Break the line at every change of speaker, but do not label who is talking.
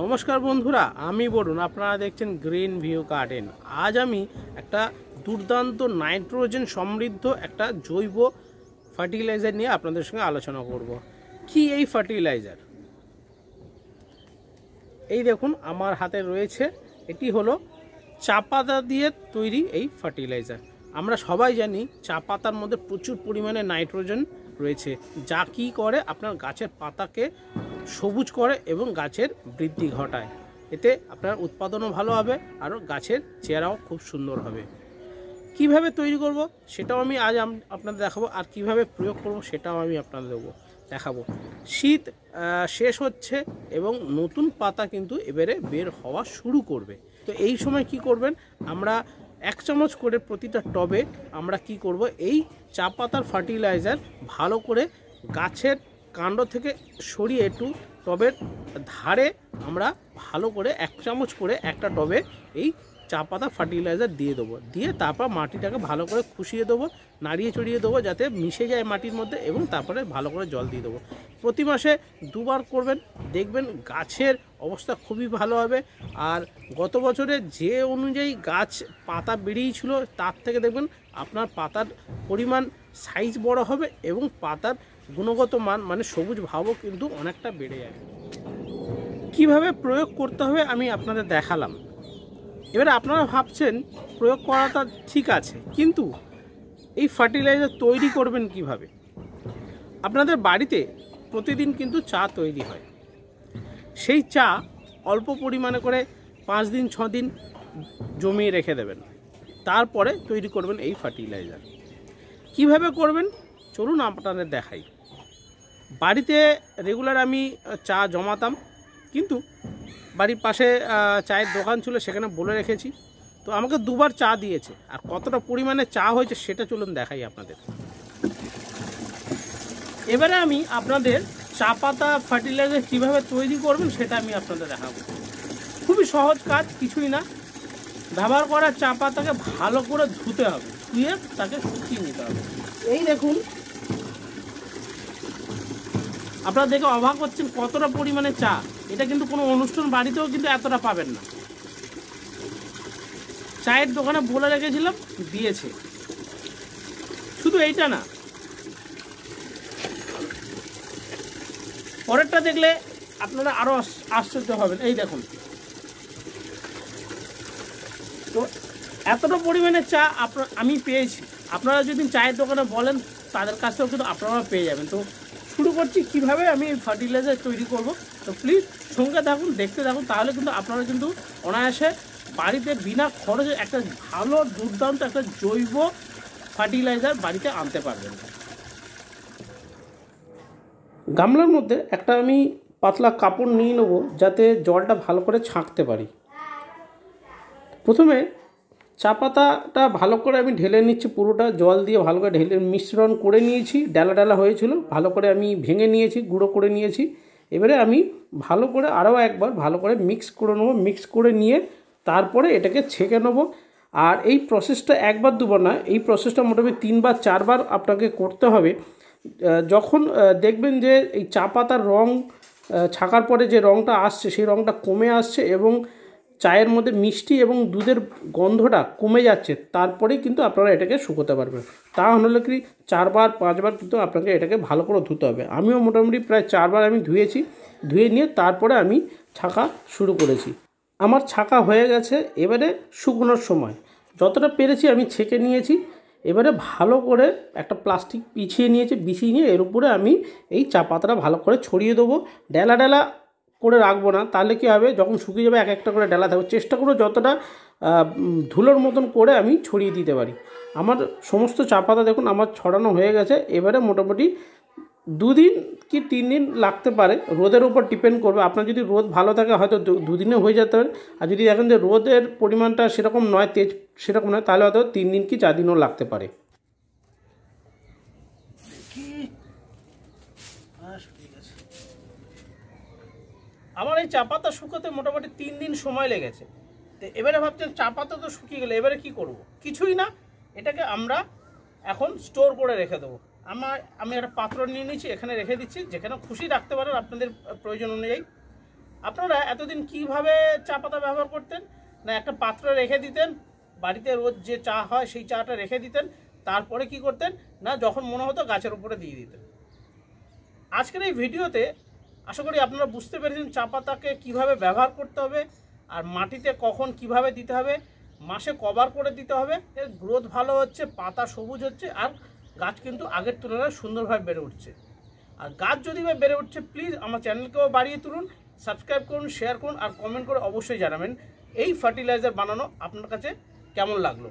নমস্কার বন্ধুরা, আমি বলুন, আপনারা দেখছেন গ্রিন ভিউ গার্ডেন। আজ আমি একটা দুর্দান্ত নাইট্রোজেন সমৃদ্ধ একটা জৈব ফার্টিলাইজার নিয়ে আপনাদের সঙ্গে আলোচনা করব। কি এই ফার্টিলাইজার? এই দেখুন আমার হাতে রয়েছে, এটি হলো চা পাতা দিয়ে তৈরি এই ফার্টিলাইজার। আমরা সবাই জানি চা পাতার মধ্যে প্রচুর পরিমাণে নাইট্রোজেন রয়েছে, যা কি করে আপনার গাছের পাতাকে সবুজ করে এবং গাছের বৃদ্ধি ঘটায়। এতে আপনার উৎপাদনও ভালো হবে আর গাছের চেহারাও খুব সুন্দর হবে। কিভাবে তৈরি করব সেটাও আমি আজ আপনাদের দেখাবো, আর কিভাবে প্রয়োগ করব সেটাও আমি আপনাদের দেখাবো। শীত শেষ হচ্ছে এবং নতুন পাতা কিন্তু এবারে বের হওয়া শুরু করবে। তো এই সময় কি করবেন, আমরা 1 চামচ করে প্রতিটা টবে আমরা কি করব, এই চা পাতার ফার্টিলাইজার ভালো করে গাছের কাণ্ড থেকে সরিয়ে একটু টবের ধারে আমরা ভালো করে 1 চামচ করে একটা টবে এই চা পাতা ফার্টিলাইজার দিয়ে দেবো। দিয়ে তারপর মাটিটাকে ভালো করে খুশিয়ে দেবো, নাড়িয়ে চড়িয়ে দেবো যাতে মিশে যায় মাটির মধ্যে, এবং তারপরে ভালো করে জল দিয়ে দেবো। প্রতি মাসে 2 বার করবেন, দেখবেন গাছের অবস্থা খুবই ভালো হবে। আর গত বছরে যে অনুযায়ী গাছ পাতা বেরিয়েছিল তার থেকে দেখবেন আপনার পাতার পরিমাণ সাইজ বড় হবে এবং পাতার গুণগত মান মানে সবুজ ভাবও কিন্তু অনেকটা বেড়ে যাবে। কিভাবে প্রয়োগ করতে হবে আমি আপনাদের দেখালাম। এবারে আপনারা ভাবছেন প্রয়োগ করাটা ঠিক আছে, কিন্তু এই ফার্টিলাইজার তৈরি করবেন কিভাবে? আপনাদের বাড়িতে প্রতিদিন কিন্তু চা তৈরি হয়, সেই চা অল্প পরিমাণে করে 5 দিন 6 দিন জমিয়ে রেখে দেবেন, তারপরে তৈরি করবেন এই ফার্টিলাইজার। কিভাবে করবেন চলুন আপনাদের দেখাই। বাড়িতে রেগুলার আমি চা জমাতাম, কিন্তু বাড়ির পাশে চায়ের দোকান ছিল, সেখানে বলে রেখেছি, তো আমাকে 2 বার চা দিয়েছে। আর কতটা পরিমাণে চা হয়েছে সেটা চলুন দেখাই আপনাদের। এবারে আমি আপনাদের চা পাতা ফার্টিলাইজার কীভাবে তৈরি করবেন সেটা আমি আপনাদের দেখাবো। খুবই সহজ কাজ, কিছুই না। ব্যবহার করা চা পাতাকে ভালো করে ধুতে হবে, ধুয়ে তাকে শুকিয়ে নিতে হবে। এই দেখুন, আপনারা দেখে অবাক হচ্ছেন কতটা পরিমাণে চা। এটা কিন্তু কোনো অনুষ্ঠান বাড়িতেও কিন্তু এতটা পাবেন না। চায়ের দোকানে বলে রেখেছিলাম, দিয়েছে। শুধু এইটা না, পরেরটা দেখলে আপনারা আরো আশ্চর্য হবেন। এই দেখুন, তো এতটা পরিমাণে চা আমি পেয়েছি। আপনারা যদি চায়ের দোকানে বলেন তাদের কাছ থেকেও কিন্তু আপনারা পেয়ে যাবেন। তো শুরু করছি কিভাবে আমি ফার্টিলাইজার তৈরি করব। তো প্লিজ সঙ্গে থাকুন, দেখতে থাকুন, তাহলে কিন্তু আপনারা কিন্তু অনায়াসে বাড়িতে বিনা খরচে একটা ভালো দুর্দান্ত একটা জৈব ফার্টিলাইজার বাড়িতে আনতে পারবেন। গামলার মধ্যে একটা আমি পাতলা কাপড় নিয়ে নেব, যাতে জলটা ভালো করে ছাঁকতে পারি। প্রথমে চা পাতাটা ভালো করে আমি ঢেলে নিচ্ছি, পুরোটা জল দিয়ে ভালো করে ঢেলে মিশ্রণ করে নিয়েছি। ডালা ডালা হয়েছিল, ভালো করে আমি ভেঙে নিয়েছি, গুঁড়ো করে নিয়েছি। এবারে আমি ভালো করে আরও একবার ভালো করে মিক্স করে নেবো। মিক্স করে নিয়ে তারপরে এটাকে ছেঁকে নেবো। আর এই প্রসেসটা 1 বার 2 বার না, এই প্রসেসটা মোটামুটি 3 বার 4 বার আপনাকে করতে হবে। যখন দেখবেন যে এই চা পাতার রং ছাকার পরে যে রঙটা আসছে সেই রঙটা কমে আসছে এবং চায়ের মধ্যে মিষ্টি এবং দুধের গন্ধটা কমে যাচ্ছে, তারপরেই কিন্তু আপনারা এটাকে শুকোতে পারবেন। তা হলে কি 4 বার 5 বার কিন্তু আপনাকে এটাকে ভালো করে ধুতে হবে। আমিও মোটামুটি প্রায় 4 বার আমি ধুয়েছি। ধুয়ে নিয়ে তারপরে আমি ছাকা শুরু করেছি। আমার ছাকা হয়ে গেছে। এবারে শুকনোর সময় যতটা পেরেছি আমি ছেঁকে নিয়েছি। এবারে ভালো করে একটা প্লাস্টিক বিছিয়ে নিয়ে এর উপরে আমি এই চা পাতাটা ভালো করে ছড়িয়ে দেবো। ডেলা ডেলা করে রাখবো না, তাহলে কী হবে, যখন শুকিয়ে যাবে এক একটা করে ডেলা থাকবে। চেষ্টা করবো যতটা ধুলোর মতন করে আমি ছড়িয়ে দিতে পারি। আমার সমস্ত চা পাতা দেখুন আমার ছড়ানো হয়ে গেছে। এবারে মোটামুটি 2 দিন কি 3 দিন লাগতে পারে, রোদের উপর ডিপেন্ড করবে। আপনার যদি রোদ ভালো থাকে হয়তো 2 দিনে হয়ে যেতে পারে। আর যদি দেখেন যে রোদের পরিমাণটা সেরকম নয়, তেজ সেরকম নয়, তাহলে হয়তো 3 দিন কি 4 দিনও লাগতে পারে। আমার এই চা পাতা শুকোতে মোটামুটি 3 দিন সময় লেগেছে। তো এবারে ভাবছেন চা পাতা তো শুকিয়ে গেলে এবারে কি করব? কিছুই না, এটাকে আমরা এখন স্টোর করে রেখে দেবো। আমি একটা পাত্র নিয়ে নিচ্ছি, এখানে রেখে দিচ্ছি, যেখানে খুশি রাখতে পারেন আপনাদের প্রয়োজন অনুযায়ী। আপনারা এতদিন কিভাবে চা পাতা ব্যবহার করতেন? না একটা পাত্রে রেখে দিতেন, বাড়িতে রোজ যে চা হয় সেই চাটা রেখে দিতেন, তারপরে কি করতেন না যখন মনে হতো গাছের উপরে দিয়ে দিতেন। আজকের এই ভিডিওতে আশা করি আপনারা বুঝতে পেরেছেন চা পাতাকে কীভাবে ব্যবহার করতে হবে, আর মাটিতে কখন কিভাবে দিতে হবে, মাসে কবার করে দিতে হবে, এর গ্রোথ ভালো হচ্ছে, পাতা সবুজ হচ্ছে, আর গাছ কিন্তু আগের তুলনায় সুন্দরভাবে বেড়ে উঠছে। আর গাছ যদি বা বেড়ে উঠছে, প্লিজ আমার চ্যানেলকেও বাড়িয়ে তুলুন, সাবস্ক্রাইব করুন, শেয়ার করুন, আর কমেন্ট করে অবশ্যই জানাবেন এই ফার্টিলাইজার বানানো আপনার কাছে কেমন লাগলো।